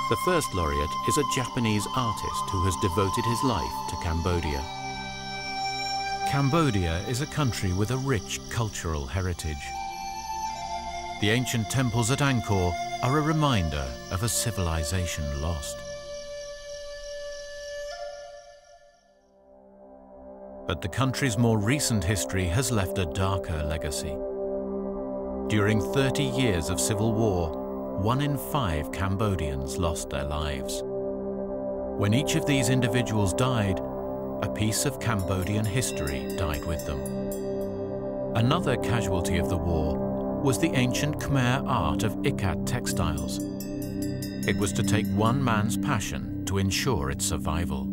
The first laureate is a Japanese artist who has devoted his life to Cambodia. Cambodia is a country with a rich cultural heritage. The ancient temples at Angkor are a reminder of a civilization lost. But the country's more recent history has left a darker legacy. During 30 years of civil war, 1 in 5 Cambodians lost their lives. When each of these individuals died, a piece of Cambodian history died with them. Another casualty of the war was the ancient Khmer art of ikat textiles. It was to take one man's passion to ensure its survival.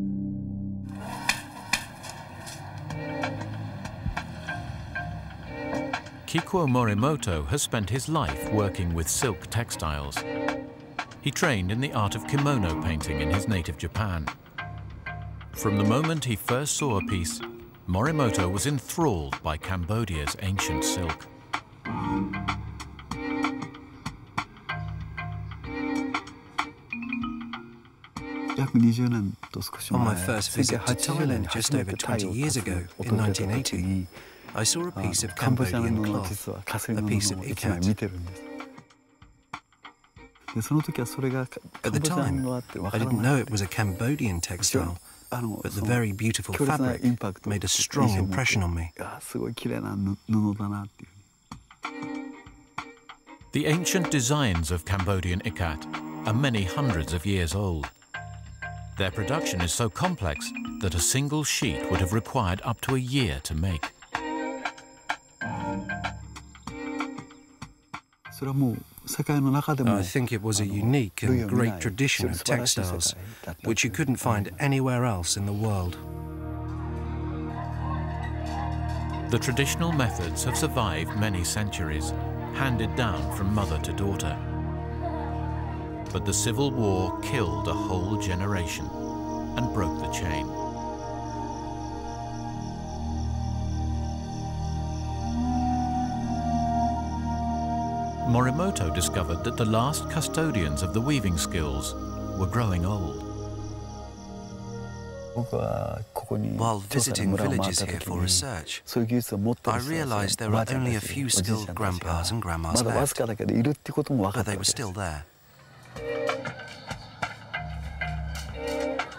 Kikuo Morimoto has spent his life working with silk textiles. He trained in the art of kimono painting in his native Japan. From the moment he first saw a piece, Morimoto was enthralled by Cambodia's ancient silk. On my first visit to Thailand just over 20 years ago, in 1980, I saw a piece of Cambodian cloth, a piece of ikat. At the time, I didn't know it was a Cambodian textile, but the very beautiful fabric made a strong impression on me. The ancient designs of Cambodian ikat are many hundreds of years old. Their production is so complex that a single sheet would have required up to a year to make. I think it was a unique and great tradition of textiles, which you couldn't find anywhere else in the world. The traditional methods have survived many centuries, handed down from mother to daughter. But the Civil War killed a whole generation and broke the chain. Morimoto discovered that the last custodians of the weaving skills were growing old. While visiting villages here for research, I realized there were only a few skilled grandpas and grandmas left, but they were still there.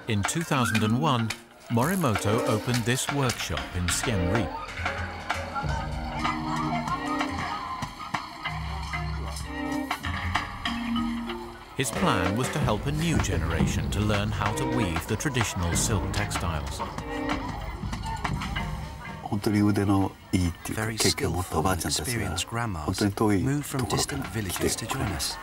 In 2001, Morimoto opened this workshop in Siem Reap. His plan was to help a new generation to learn how to weave the traditional silk textiles. Very skillful and experienced grandmas moved from distant villages to join us.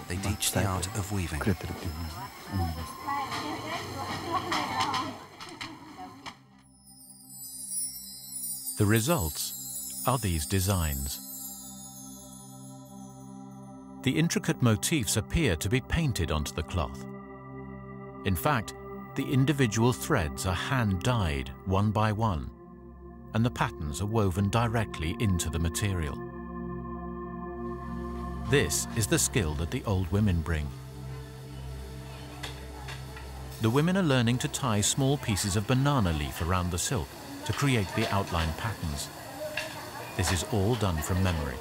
They teach the art of weaving. The results are these designs. The intricate motifs appear to be painted onto the cloth. In fact, the individual threads are hand-dyed one by one, and the patterns are woven directly into the material. This is the skill that the old women bring. The women are learning to tie small pieces of banana leaf around the silk to create the outline patterns. This is all done from memory.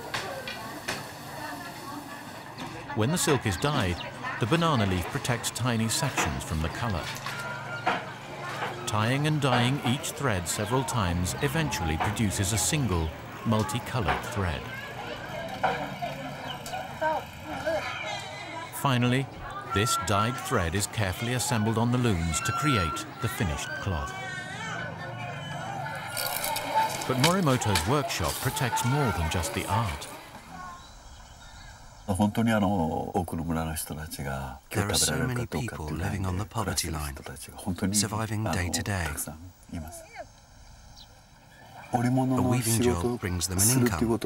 When the silk is dyed, the banana leaf protects tiny sections from the color. Tying and dyeing each thread several times eventually produces a single, multicolored thread. Finally, this dyed thread is carefully assembled on the looms to create the finished cloth. But Morimoto's workshop protects more than just the art. There are so many people living on the poverty line, surviving day to day. A weaving job brings them an income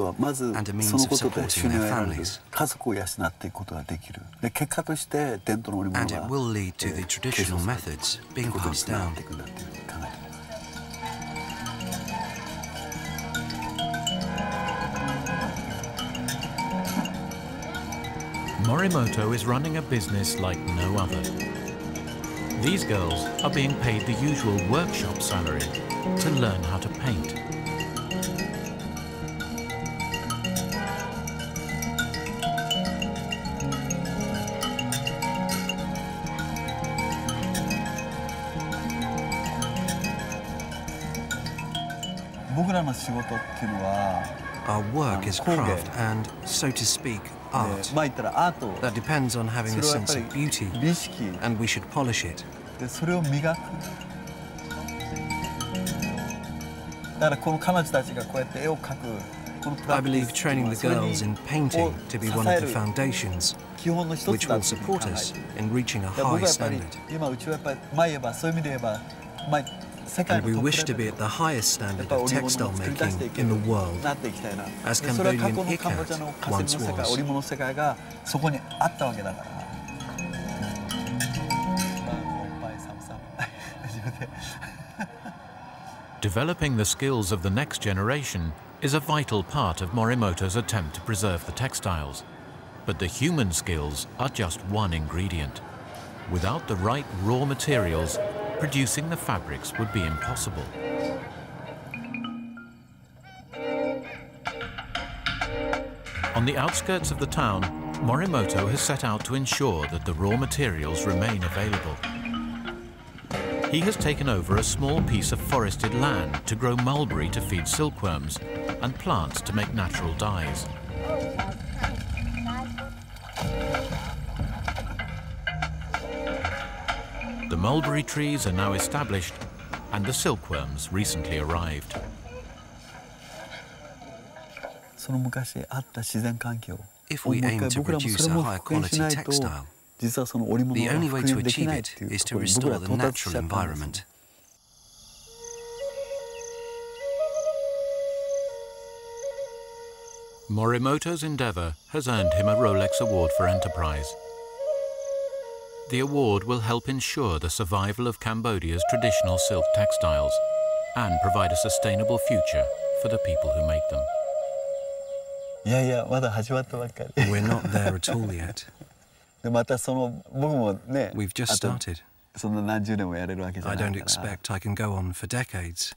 and a means of supporting their families. And it will lead to the traditional methods being passed down. Morimoto is running a business like no other. These girls are being paid the usual workshop salary to learn how to paint. Our work is craft and, so to speak, art. That depends on having a sense of beauty, and we should polish it. I believe training the girls in painting to be one of the foundations, which will support us in reaching a high standard. And we wish to be at the highest standard of textile making in the world, as Cambodian ikat once was. Developing the skills of the next generation is a vital part of Morimoto's attempt to preserve the textiles. But the human skills are just one ingredient. Without the right raw materials, producing the fabrics would be impossible. On the outskirts of the town, Morimoto has set out to ensure that the raw materials remain available. He has taken over a small piece of forested land to grow mulberry to feed silkworms and plants to make natural dyes. The mulberry trees are now established and the silkworms recently arrived. If we aim to produce a high quality textile, the only way to achieve it is to restore the natural environment. Morimoto's endeavor has earned him a Rolex Award for Enterprise. The award will help ensure the survival of Cambodia's traditional silk textiles and provide a sustainable future for the people who make them. We're not there at all yet. We've just started. I don't expect I can go on for decades.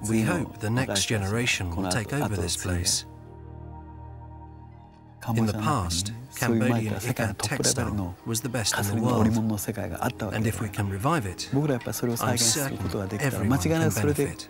We hope the next generation will take over this place. In the past, Cambodian ikat textile was the best in the world, and if we can revive it, I'm certain everyone can benefit.